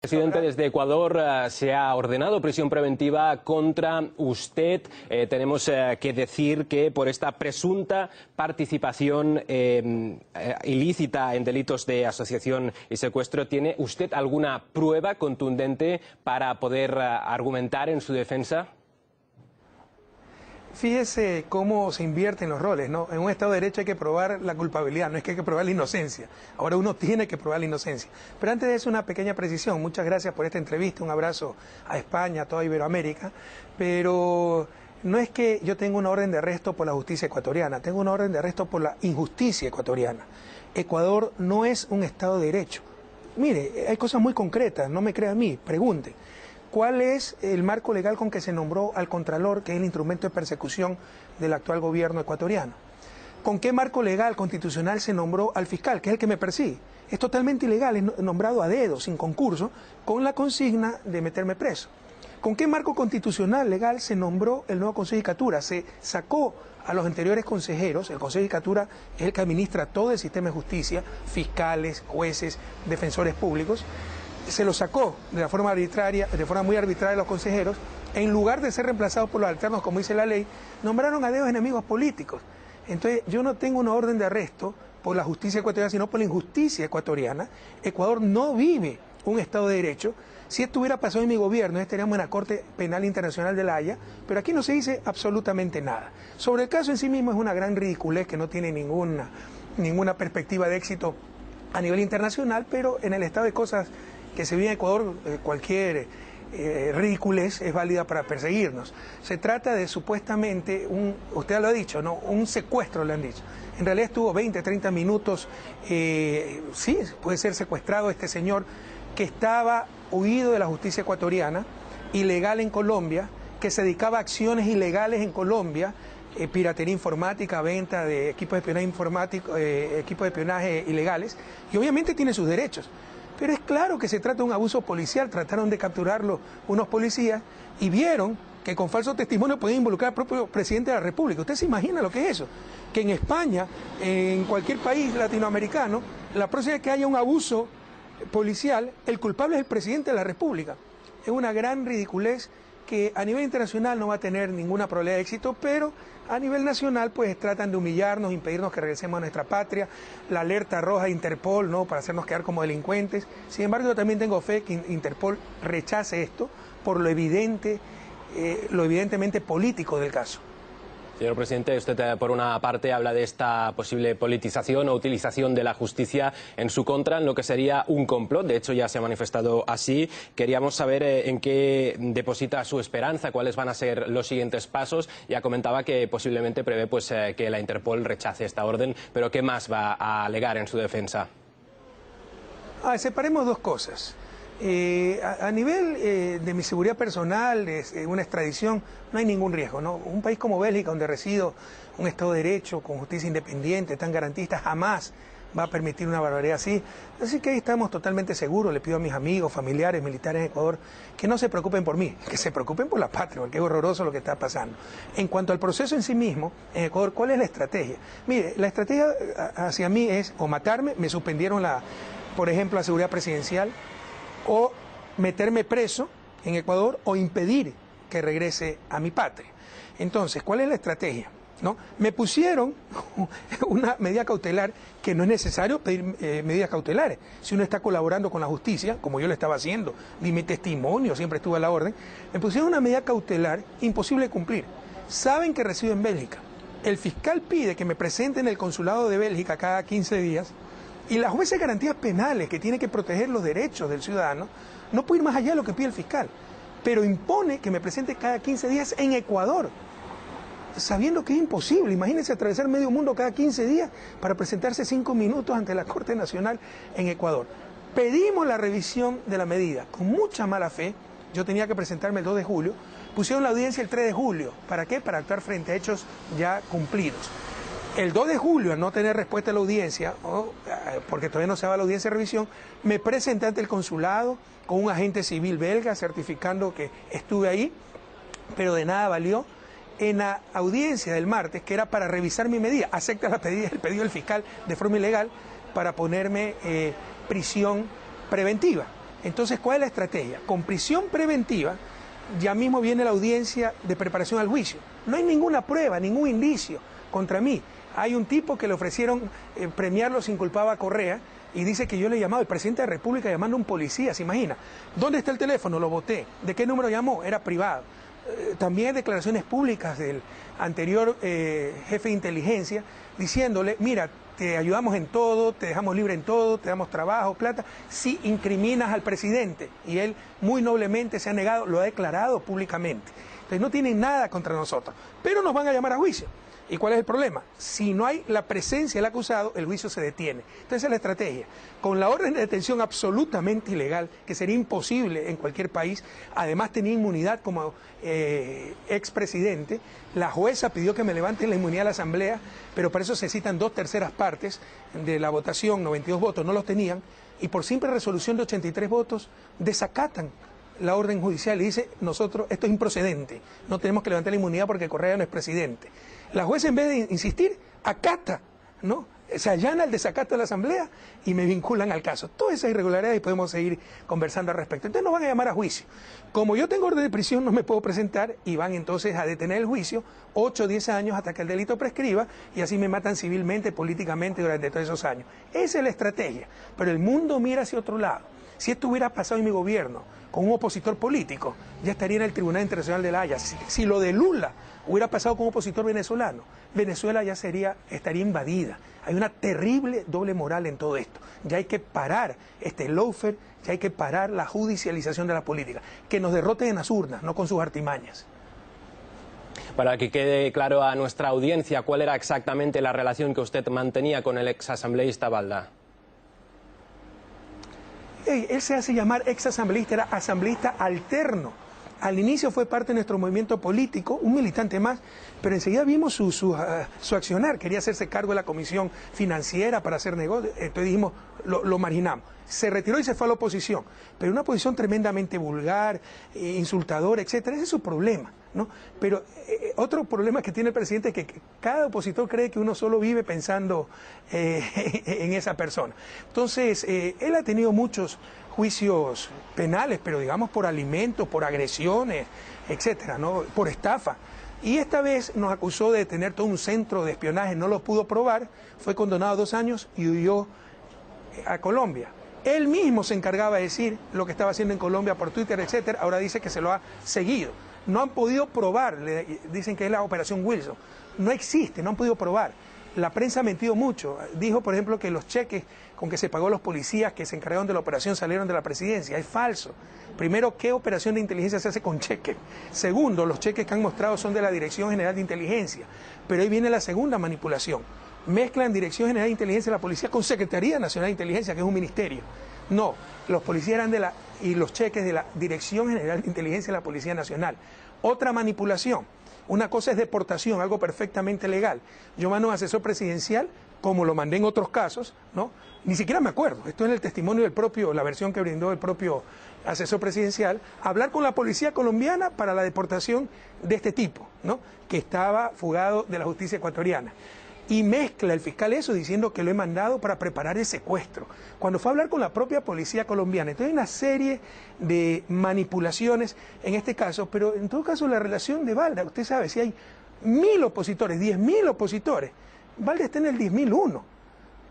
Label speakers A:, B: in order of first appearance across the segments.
A: Presidente, desde Ecuador se ha ordenado prisión preventiva contra usted. Tenemos que decir que por esta presunta participación ilícita en delitos de asociación y secuestro, ¿tiene usted alguna prueba contundente para poder argumentar en su defensa?
B: Fíjese cómo se invierten los roles, ¿no? En un Estado de Derecho hay que probar la culpabilidad, no es que hay que probar la inocencia. Ahora uno tiene que probar la inocencia. Pero antes de eso, una pequeña precisión. Muchas gracias por esta entrevista, un abrazo a España, a toda Iberoamérica. Pero no es que yo tenga una orden de arresto por la justicia ecuatoriana, tengo una orden de arresto por la injusticia ecuatoriana. Ecuador no es un Estado de Derecho. Mire, hay cosas muy concretas, no me crea a mí, pregunte. ¿Cuál es el marco legal con que se nombró al Contralor, que es el instrumento de persecución del actual gobierno ecuatoriano? ¿Con qué marco legal constitucional se nombró al fiscal, que es el que me persigue? Es totalmente ilegal, es nombrado a dedo, sin concurso, con la consigna de meterme preso. ¿Con qué marco constitucional legal se nombró el nuevo Consejo de Judicatura? Se sacó a los anteriores consejeros, el Consejo de Judicatura es el que administra todo el sistema de justicia, fiscales, jueces, defensores públicos. Se lo sacó de forma muy arbitraria a los consejeros, en lugar de ser reemplazados por los alternos, como dice la ley, nombraron a dedos enemigos políticos. Entonces, yo no tengo una orden de arresto por la justicia ecuatoriana, sino por la injusticia ecuatoriana. Ecuador no vive un Estado de Derecho. Si esto hubiera pasado en mi gobierno, estaríamos en la Corte Penal Internacional de La Haya, pero aquí no se dice absolutamente nada. Sobre el caso en sí mismo es una gran ridiculez que no tiene ninguna perspectiva de éxito a nivel internacional, pero en el estado de cosas que se vive en Ecuador, cualquier ridiculez es válida para perseguirnos. Se trata de supuestamente, usted lo ha dicho, ¿no? Un secuestro, le han dicho. En realidad estuvo 20, 30 minutos, sí, puede ser secuestrado este señor que estaba huido de la justicia ecuatoriana, ilegal en Colombia, que se dedicaba a acciones ilegales en Colombia, piratería informática, venta de equipos de espionaje informático, equipos de espionaje ilegales, y obviamente tiene sus derechos. Pero es claro que se trata de un abuso policial. Trataron de capturarlo unos policías y vieron que con falso testimonio podían involucrar al propio presidente de la República. ¿Usted se imagina lo que es eso? Que en España, en cualquier país latinoamericano, la próxima vez que haya un abuso policial, el culpable es el presidente de la República. Es una gran ridiculez que a nivel internacional no va a tener ninguna probabilidad de éxito, pero a nivel nacional pues tratan de humillarnos, impedirnos que regresemos a nuestra patria, la alerta roja de Interpol, ¿no?, para hacernos quedar como delincuentes. Sin embargo, yo también tengo fe que Interpol rechace esto por lo evidentemente político del caso.
A: Señor presidente, usted por una parte habla de esta posible politización o utilización de la justicia en su contra, en lo que sería un complot. De hecho, ya se ha manifestado así. Queríamos saber en qué deposita su esperanza, cuáles van a ser los siguientes pasos. Ya comentaba que posiblemente prevé que la Interpol rechace esta orden, pero ¿qué más va a alegar en su defensa?
B: Separemos dos cosas. A nivel de mi seguridad personal, una extradición, no hay ningún riesgo, ¿no? Un país como Bélgica, donde resido, un Estado de Derecho, con justicia independiente, tan garantista, jamás va a permitir una barbaridad así. Así que ahí estamos totalmente seguros. Le pido a mis amigos, familiares, militares en Ecuador, que no se preocupen por mí, que se preocupen por la patria, porque es horroroso lo que está pasando. En cuanto al proceso en sí mismo, en Ecuador, ¿cuál es la estrategia? Mire, la estrategia hacia mí es o matarme, me suspendieron por ejemplo, la seguridad presidencial, o meterme preso en Ecuador o impedir que regrese a mi patria. Entonces, ¿cuál es la estrategia? ¿No? Me pusieron una medida cautelar que no es necesario pedir medidas cautelares. Si uno está colaborando con la justicia, como yo lo estaba haciendo, di mi testimonio, siempre estuve a la orden, me pusieron una medida cautelar imposible de cumplir. Saben que resido en Bélgica. El fiscal pide que me presente en el consulado de Bélgica cada 15 días, y la jueza de garantías penales, que tiene que proteger los derechos del ciudadano, no puede ir más allá de lo que pide el fiscal, pero impone que me presente cada 15 días en Ecuador, sabiendo que es imposible. Imagínense atravesar medio mundo cada 15 días para presentarse 5 minutos ante la Corte Nacional en Ecuador. Pedimos la revisión de la medida, con mucha mala fe. Yo tenía que presentarme el 2 de julio, pusieron la audiencia el 3 de julio. ¿Para qué? Para actuar frente a hechos ya cumplidos. El 2 de julio, al no tener respuesta a la audiencia, porque todavía no se va a la audiencia de revisión, me presenté ante el consulado con un agente civil belga certificando que estuve ahí, pero de nada valió. En la audiencia del martes, que era para revisar mi medida, acepta el pedido del fiscal de forma ilegal para ponerme prisión preventiva. Entonces, ¿cuál es la estrategia? Con prisión preventiva, ya mismo viene la audiencia de preparación al juicio. No hay ninguna prueba, ningún indicio contra mí. Hay un tipo que le ofrecieron premiarlo si inculpaba a Correa y dice que yo le he llamado, el presidente de la República llamando a un policía, ¿se imagina? ¿Dónde está el teléfono? Lo boté. ¿De qué número llamó? Era privado. También hay declaraciones públicas del anterior jefe de inteligencia diciéndole, mira, te ayudamos en todo, te dejamos libre en todo, te damos trabajo, plata, si incriminas al presidente. Y él muy noblemente se ha negado, lo ha declarado públicamente. Entonces no tienen nada contra nosotros, pero nos van a llamar a juicio. ¿Y cuál es el problema? Si no hay la presencia del acusado, el juicio se detiene. Entonces es la estrategia. Con la orden de detención absolutamente ilegal, que sería imposible en cualquier país, además tenía inmunidad como expresidente, la jueza pidió que me levanten la inmunidad de la Asamblea, pero para eso se citan 2/3 partes de la votación, 92 votos, no los tenían, y por simple resolución de 83 votos desacatan la orden judicial y dice, nosotros, esto es improcedente, no tenemos que levantar la inmunidad porque Correa no es presidente. La jueza, en vez de insistir, acata, ¿no? Se allana el desacato de la Asamblea y me vinculan al caso. Todas esas irregularidades y podemos seguir conversando al respecto. Entonces nos van a llamar a juicio. Como yo tengo orden de prisión, no me puedo presentar y van entonces a detener el juicio 8 o 10 años hasta que el delito prescriba y así me matan civilmente, políticamente durante todos esos años. Esa es la estrategia. Pero el mundo mira hacia otro lado. Si esto hubiera pasado en mi gobierno con un opositor político, ya estaría en el Tribunal Internacional de La Haya. Si lo de Lula hubiera pasado con un opositor venezolano, Venezuela ya estaría invadida. Hay una terrible doble moral en todo esto. Ya hay que parar este lawfare, ya hay que parar la judicialización de la política. Que nos derroten en las urnas, no con sus artimañas.
A: Para que quede claro a nuestra audiencia, ¿cuál era exactamente la relación que usted mantenía con el exasambleísta Balda?
B: Él se hace llamar exasambleísta, era asambleísta alterno. Al inicio fue parte de nuestro movimiento político, un militante más, pero enseguida vimos su accionar. Quería hacerse cargo de la comisión financiera para hacer negocios, entonces dijimos, lo marginamos. Se retiró y se fue a la oposición, pero una oposición tremendamente vulgar, insultadora, etcétera. Ese es su problema, ¿no? Pero otro problema que tiene el presidente es que cada opositor cree que uno solo vive pensando en esa persona. Entonces, él ha tenido muchos juicios penales, pero digamos por alimentos, por agresiones, etcétera, ¿no? Por estafa. Y esta vez nos acusó de tener todo un centro de espionaje, no lo pudo probar, fue condenado a 2 años y huyó a Colombia. Él mismo se encargaba de decir lo que estaba haciendo en Colombia por Twitter, etcétera. Ahora dice que se lo ha seguido. No han podido probar, dicen que es la operación Wilson. No existe, no han podido probar. La prensa ha mentido mucho. Dijo, por ejemplo, que los cheques con que se pagó los policías que se encargaron de la operación salieron de la presidencia. Es falso. Primero, ¿qué operación de inteligencia se hace con cheques? Segundo, los cheques que han mostrado son de la Dirección General de Inteligencia. Pero ahí viene la segunda manipulación. Mezclan Dirección General de Inteligencia de la Policía con Secretaría Nacional de Inteligencia, que es un ministerio. No, los policías eran y los cheques de la Dirección General de Inteligencia de la Policía Nacional. Otra manipulación. Una cosa es deportación, algo perfectamente legal. Yo mando a un asesor presidencial, como lo mandé en otros casos, ¿no? Ni siquiera me acuerdo, esto es el testimonio del propio, la versión que brindó el propio asesor presidencial, hablar con la policía colombiana para la deportación de este tipo, ¿no? Que estaba fugado de la justicia ecuatoriana. Y mezcla el fiscal eso diciendo que lo he mandado para preparar el secuestro, cuando fue a hablar con la propia policía colombiana. Entonces hay una serie de manipulaciones en este caso, pero en todo caso la relación de Balda, usted sabe, si hay 1000 opositores, 10.000 opositores, Balda está en el 10.001,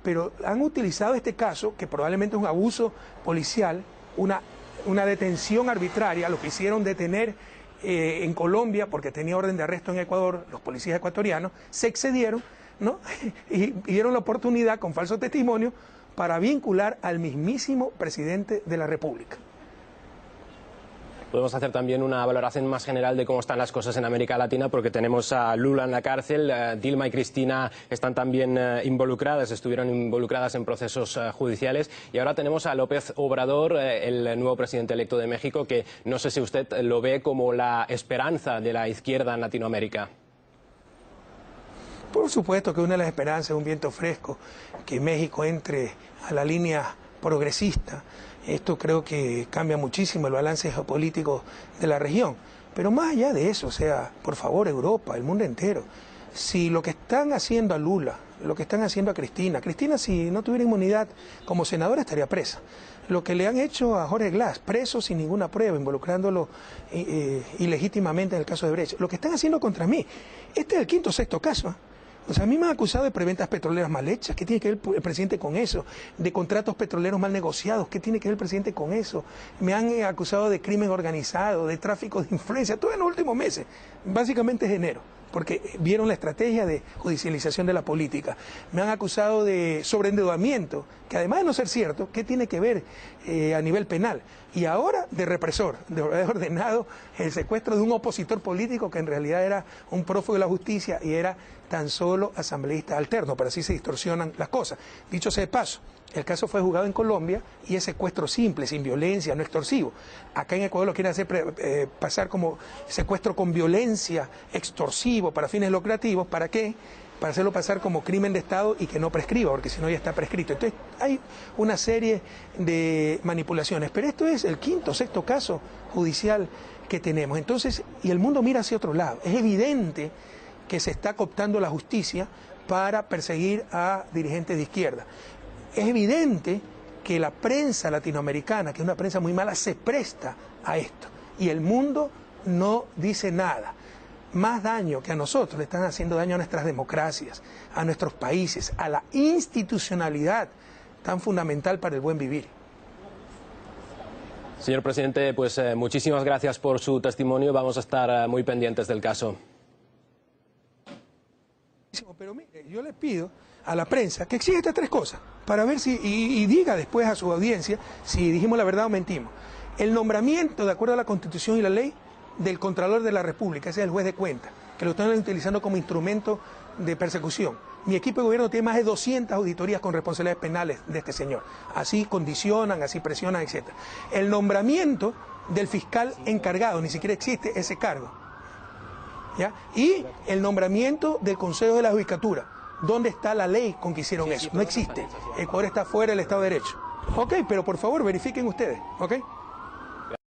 B: pero han utilizado este caso, que probablemente es un abuso policial, una detención arbitraria, lo que hicieron detener en Colombia porque tenía orden de arresto en Ecuador, los policías ecuatorianos, se excedieron, ¿no? Y dieron la oportunidad con falso testimonio para vincular al mismísimo presidente de la República.
A: Podemos hacer también una valoración más general de cómo están las cosas en América Latina, porque tenemos a Lula en la cárcel, Dilma y Cristina están también estuvieron involucradas en procesos judiciales, y ahora tenemos a López Obrador, el nuevo presidente electo de México, que no sé si usted lo ve como la esperanza de la izquierda en Latinoamérica.
B: Por supuesto que una de las esperanzas es un viento fresco, que México entre a la línea progresista. Esto creo que cambia muchísimo el balance geopolítico de la región. Pero más allá de eso, o sea, por favor, Europa, el mundo entero, si lo que están haciendo a Lula, lo que están haciendo a Cristina, si no tuviera inmunidad como senadora estaría presa. lo que le han hecho a Jorge Glass, preso sin ninguna prueba, involucrándolo ilegítimamente en el caso de Brecht. Lo que están haciendo contra mí, este es el quinto o sexto caso. O sea, a mí me han acusado de preventas petroleras mal hechas. ¿Qué tiene que ver el presidente con eso? De contratos petroleros mal negociados. ¿Qué tiene que ver el presidente con eso? Me han acusado de crimen organizado, de tráfico de influencia, todo en los últimos meses. Básicamente es enero, porque vieron la estrategia de judicialización de la política. Me han acusado de sobreendeudamiento, que además de no ser cierto, ¿qué tiene que ver a nivel penal? Y ahora de represor, de haber ordenado el secuestro de un opositor político que en realidad era un prófugo de la justicia y era tan solo asambleísta alterno, pero así se distorsionan las cosas. Dicho sea de paso, el caso fue juzgado en Colombia y es secuestro simple, sin violencia, no extorsivo. Acá en Ecuador lo quieren hacer pasar como secuestro con violencia, extorsivo, para fines lucrativos. ¿Para qué? Para hacerlo pasar como crimen de Estado y que no prescriba, porque si no ya está prescrito. Entonces hay una serie de manipulaciones, pero esto es el quinto o sexto caso judicial que tenemos. Entonces, y el mundo mira hacia otro lado. Es evidente que se está cooptando la justicia para perseguir a dirigentes de izquierda. Es evidente que la prensa latinoamericana, que es una prensa muy mala, se presta a esto. Y el mundo no dice nada. Más daño que a nosotros le están haciendo daño a nuestras democracias, a nuestros países, a la institucionalidad tan fundamental para el buen vivir.
A: Señor presidente, pues muchísimas gracias por su testimonio. Vamos a estar muy pendientes del caso.
B: Pero mire, yo le pido a la prensa que exija estas tres cosas para ver si, y diga después a su audiencia si dijimos la verdad o mentimos. El nombramiento, de acuerdo a la Constitución y la ley, del Contralor de la República, ese es el juez de cuenta, que lo están utilizando como instrumento de persecución. Mi equipo de gobierno tiene más de 200 auditorías con responsabilidades penales de este señor. Así condicionan, así presionan, etc. El nombramiento del fiscal encargado, ni siquiera existe ese cargo. ¿Ya? Y el nombramiento del Consejo de la Judicatura. ¿Dónde está la ley con que hicieron eso? No existe. Ecuador está fuera del Estado de Derecho. Ok, pero por favor verifiquen ustedes. ¿Ok?